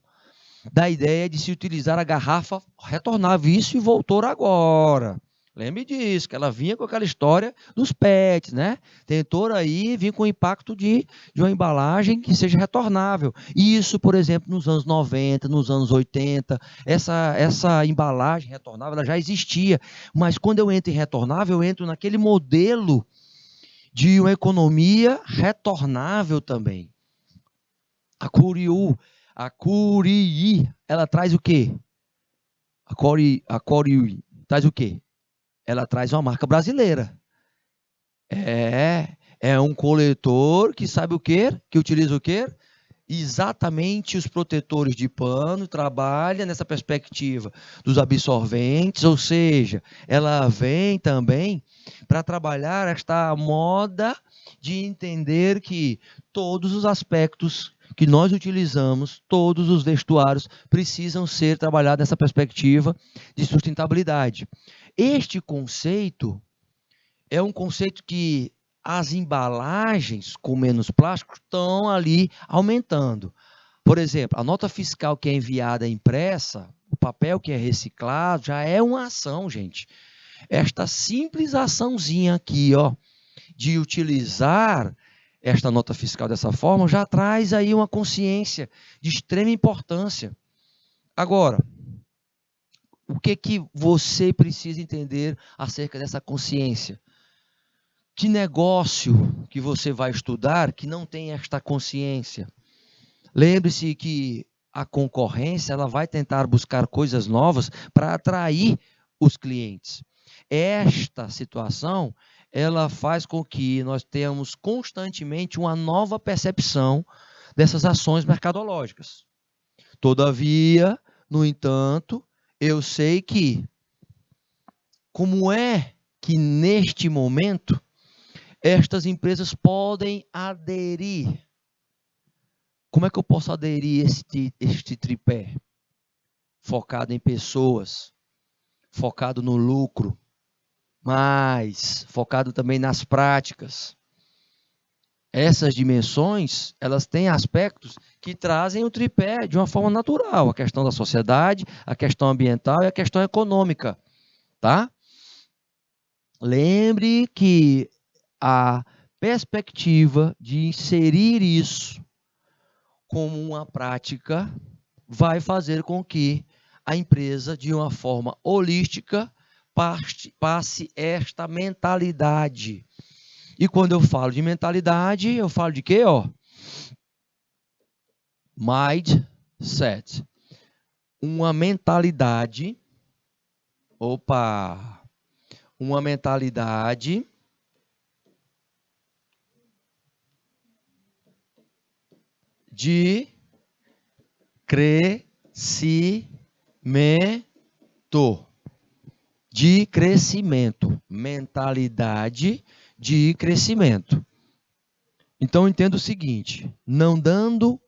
[SPEAKER 2] da ideia de se utilizar a garrafa retornável. Isso e voltou agora. Lembre disso, que ela vinha com aquela história dos PETs, né? Tentou aí vir com o impacto de uma embalagem que seja retornável. Isso, por exemplo, nos anos 90, nos anos 80, essa embalagem retornável ela já existia. Mas quando eu entro em retornável, eu entro naquele modelo de uma economia retornável também. A Curiú, ela traz o quê? A Curiú traz o quê? Ela traz uma marca brasileira. É um coletor que sabe o quê? Que utiliza o quê? Exatamente os protetores de pano, trabalha nessa perspectiva dos absorventes, ou seja, ela vem também para trabalhar esta moda de entender que todos os aspectos que nós utilizamos, todos os vestuários, precisam ser trabalhados nessa perspectiva de sustentabilidade. Este conceito é um conceito que as embalagens com menos plástico estão ali aumentando. Por exemplo, a nota fiscal que é enviada impressa, o papel que é reciclado, já é uma ação, gente. Esta simples açãozinha aqui, ó, de utilizar esta nota fiscal dessa forma, já traz aí uma consciência de extrema importância. Agora, o que você precisa entender acerca dessa consciência? Que negócio que você vai estudar que não tem esta consciência? Lembre-se que a concorrência ela vai tentar buscar coisas novas para atrair os clientes. Esta situação ela faz com que nós tenhamos constantemente uma nova percepção dessas ações mercadológicas. Todavia, no entanto, eu sei que como é que neste momento estas empresas podem aderir. Como é que eu posso aderir a este tripé? Focado em pessoas, focado no lucro, mas focado também nas práticas. Essas dimensões, elas têm aspectos que trazem o tripé de uma forma natural. A questão da sociedade, a questão ambiental e a questão econômica. Tá? Lembre que a perspectiva de inserir isso como uma prática vai fazer com que a empresa, de uma forma holística, passe esta mentalidade. E quando eu falo de mentalidade, eu falo de quê? Mindset. Uma mentalidade. Uma mentalidade de crescimento. De crescimento. Mentalidade de crescimento. Então, entenda o seguinte: não dando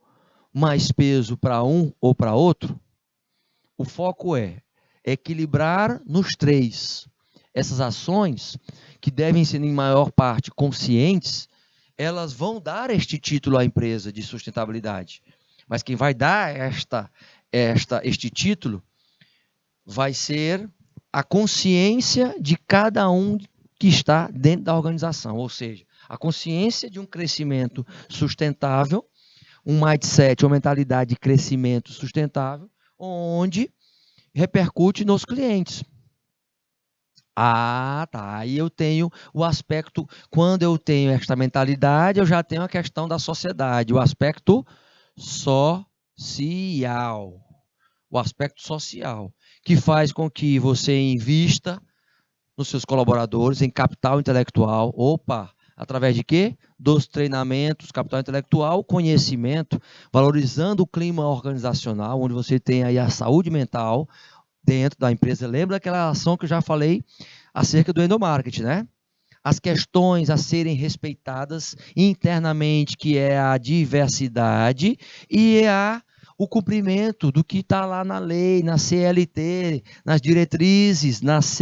[SPEAKER 2] mais peso para um ou para outro, o foco é equilibrar nos três. Essas ações, que devem ser em maior parte conscientes, elas vão dar este título à empresa de sustentabilidade. Mas quem vai dar este título vai ser a consciência de cada um que está dentro da organização. Ou seja, a consciência de um crescimento sustentável, um mindset, uma mentalidade de crescimento sustentável, onde repercute nos clientes. Tá. Aí eu tenho o aspecto, quando eu tenho esta mentalidade, eu já tenho a questão da sociedade, o aspecto social. O aspecto social, que faz com que você invista nos seus colaboradores, em capital intelectual. Através de quê? Dos treinamentos, capital intelectual, conhecimento, valorizando o clima organizacional, onde você tem aí a saúde mental dentro da empresa. Lembra aquela ação que eu já falei acerca do endomarketing, né? As questões a serem respeitadas internamente, que é a diversidade e o cumprimento do que está lá na lei, na CLT, nas diretrizes, nas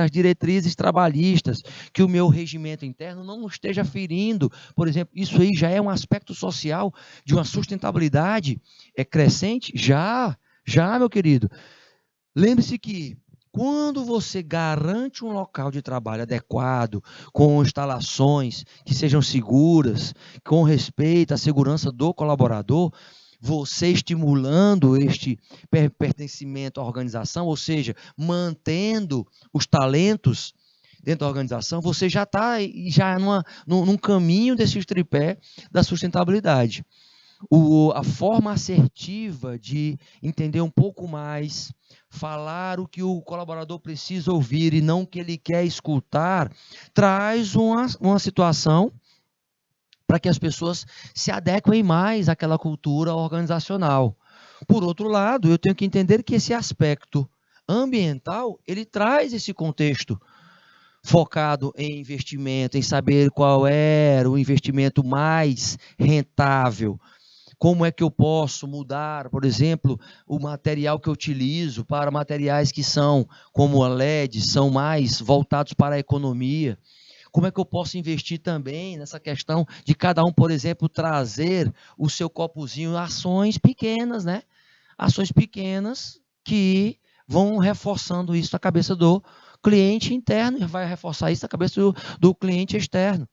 [SPEAKER 2] diretrizes trabalhistas, que o meu regimento interno não esteja ferindo. Por exemplo, isso aí já é um aspecto social de uma sustentabilidade crescente? Já, meu querido. Lembre-se que Quando você garante um local de trabalho adequado, com instalações que sejam seguras, com respeito à segurança do colaborador, você estimulando este pertencimento à organização, ou seja, mantendo os talentos dentro da organização, você já está num caminho desse tripé da sustentabilidade. A forma assertiva de entender um pouco mais, falar o que o colaborador precisa ouvir e não o que ele quer escutar, traz uma situação para que as pessoas se adequem mais àquela cultura organizacional. Por outro lado, eu tenho que entender que esse aspecto ambiental, ele traz esse contexto focado em investimento, em saber qual é o investimento mais rentável. Como é que eu posso mudar, por exemplo, o material que eu utilizo para materiais que são, como a LED, são mais voltados para a economia? Como é que eu posso investir também nessa questão de cada um, por exemplo, trazer o seu copozinho, ações pequenas, né? Ações pequenas que vão reforçando isso na cabeça do cliente interno e vai reforçar isso na cabeça do cliente externo.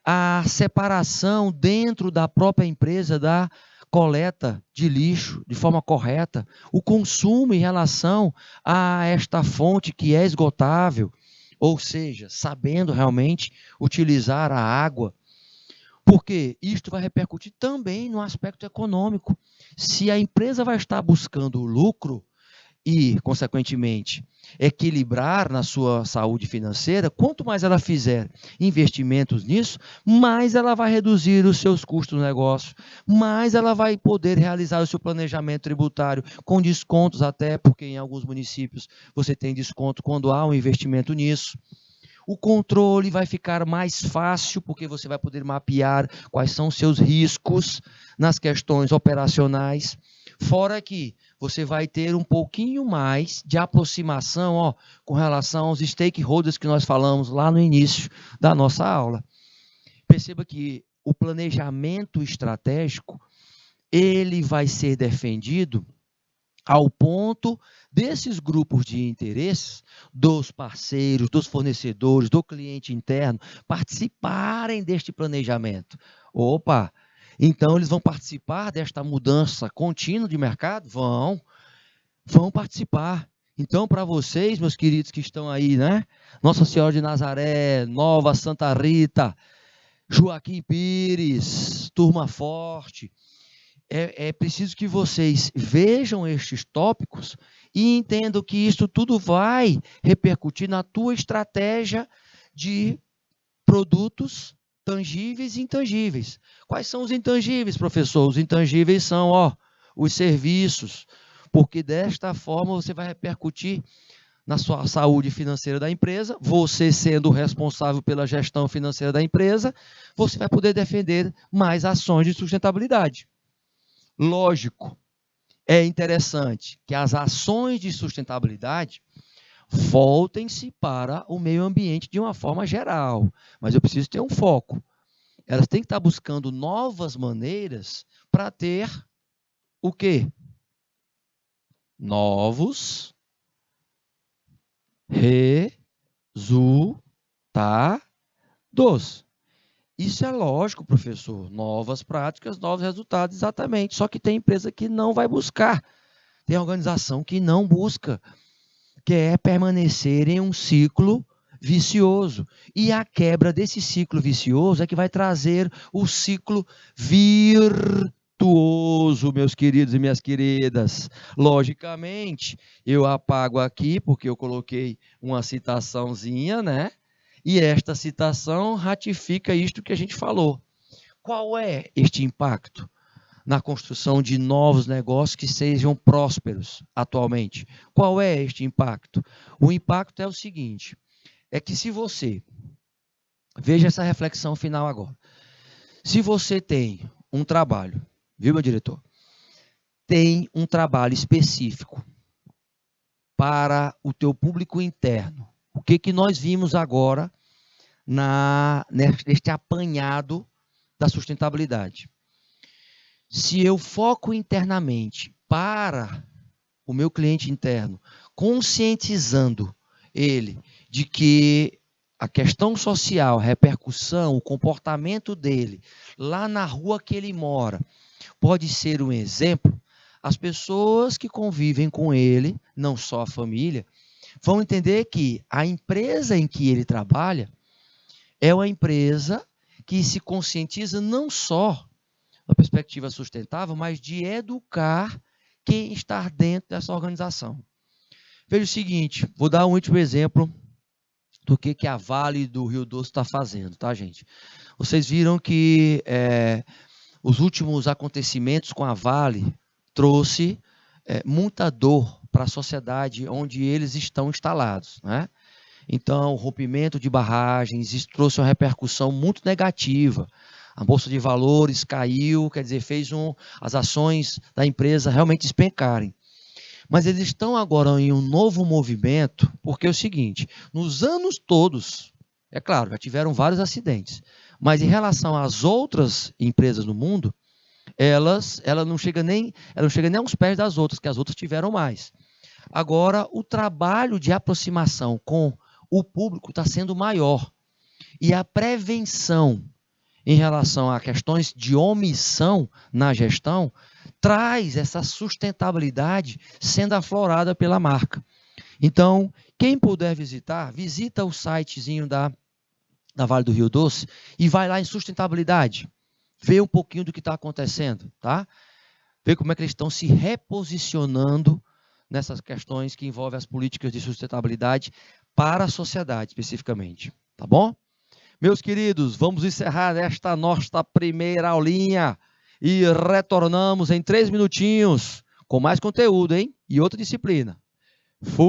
[SPEAKER 2] A separação dentro da própria empresa da coleta de lixo de forma correta, o consumo em relação a esta fonte que é esgotável, ou seja, sabendo realmente utilizar a água, porque isto vai repercutir também no aspecto econômico. Se a empresa vai estar buscando lucro e, consequentemente, equilibrar na sua saúde financeira, quanto mais ela fizer investimentos nisso, mais ela vai reduzir os seus custos do negócio, mais ela vai poder realizar o seu planejamento tributário com descontos até, porque em alguns municípios você tem desconto quando há um investimento nisso. O controle vai ficar mais fácil, porque você vai poder mapear quais são os seus riscos nas questões operacionais. Fora que você vai ter um pouquinho mais de aproximação com relação aos stakeholders que nós falamos lá no início da nossa aula. Perceba que o planejamento estratégico, ele vai ser defendido ao ponto desses grupos de interesses, dos parceiros, dos fornecedores, do cliente interno, participarem deste planejamento. Opa! Então, eles vão participar desta mudança contínua de mercado? Vão participar. Então, para vocês, meus queridos que estão aí, né? Nossa Senhora de Nazaré, Nova Santa Rita, Joaquim Pires, Turma Forte, é preciso que vocês vejam estes tópicos e entendam que isso tudo vai repercutir na tua estratégia de produtos tangíveis e intangíveis. Quais são os intangíveis, professor? Os intangíveis são os serviços, porque desta forma você vai repercutir na sua saúde financeira da empresa, você sendo o responsável pela gestão financeira da empresa, você vai poder defender mais ações de sustentabilidade. Lógico, é interessante que as ações de sustentabilidade voltem-se para o meio ambiente de uma forma geral, mas eu preciso ter um foco. Elas têm que estar buscando novas maneiras para ter o quê? Novos resultados. Isso é lógico, professor. Novas práticas, novos resultados, exatamente. Só que tem empresa que não vai buscar. Tem organização que não busca. Quer permanecer em um ciclo vicioso. E a quebra desse ciclo vicioso é que vai trazer o ciclo virtuoso, meus queridos e minhas queridas. Logicamente, eu apago aqui, porque eu coloquei uma citaçãozinha, né? E esta citação ratifica isto que a gente falou. Qual é este impacto na construção de novos negócios que sejam prósperos atualmente? Qual é este impacto? O impacto é o seguinte, é que se você, veja essa reflexão final agora, se você tem um trabalho, viu, meu diretor? Tem um trabalho específico para o teu público interno. O que nós vimos agora neste apanhado da sustentabilidade? Se eu foco internamente para o meu cliente interno conscientizando ele de que a questão social, a repercussão, o comportamento dele lá na rua que ele mora pode ser um exemplo, as pessoas que convivem com ele, não só a família, vão entender que a empresa em que ele trabalha é uma empresa que se conscientiza não só da perspectiva sustentável, mas de educar quem está dentro dessa organização. Veja o seguinte, vou dar um último exemplo do que a Vale do Rio Doce está fazendo, tá, gente? Vocês viram que os últimos acontecimentos com a Vale trouxe muita dor para a sociedade onde eles estão instalados, né? Então, o rompimento de barragens, isso trouxe uma repercussão muito negativa. A Bolsa de Valores caiu, quer dizer, fez as ações da empresa realmente despencarem. Mas eles estão agora em um novo movimento, porque é o seguinte, nos anos todos, é claro, já tiveram vários acidentes, mas em relação às outras empresas no mundo, ela não chega nem aos pés das outras, que as outras tiveram mais. Agora, o trabalho de aproximação com o público está sendo maior. E a prevenção em relação a questões de omissão na gestão traz essa sustentabilidade sendo aflorada pela marca. Então, quem puder visitar, visita o sitezinho da Vale do Rio Doce e vai lá em sustentabilidade. Vê um pouquinho do que está acontecendo, tá? Vê como é que eles estão se reposicionando nessas questões que envolvem as políticas de sustentabilidade para a sociedade, especificamente. Tá bom? Meus queridos, vamos encerrar esta nossa primeira aulinha e retornamos em 3 minutinhos com mais conteúdo, hein? E outra disciplina. Fui!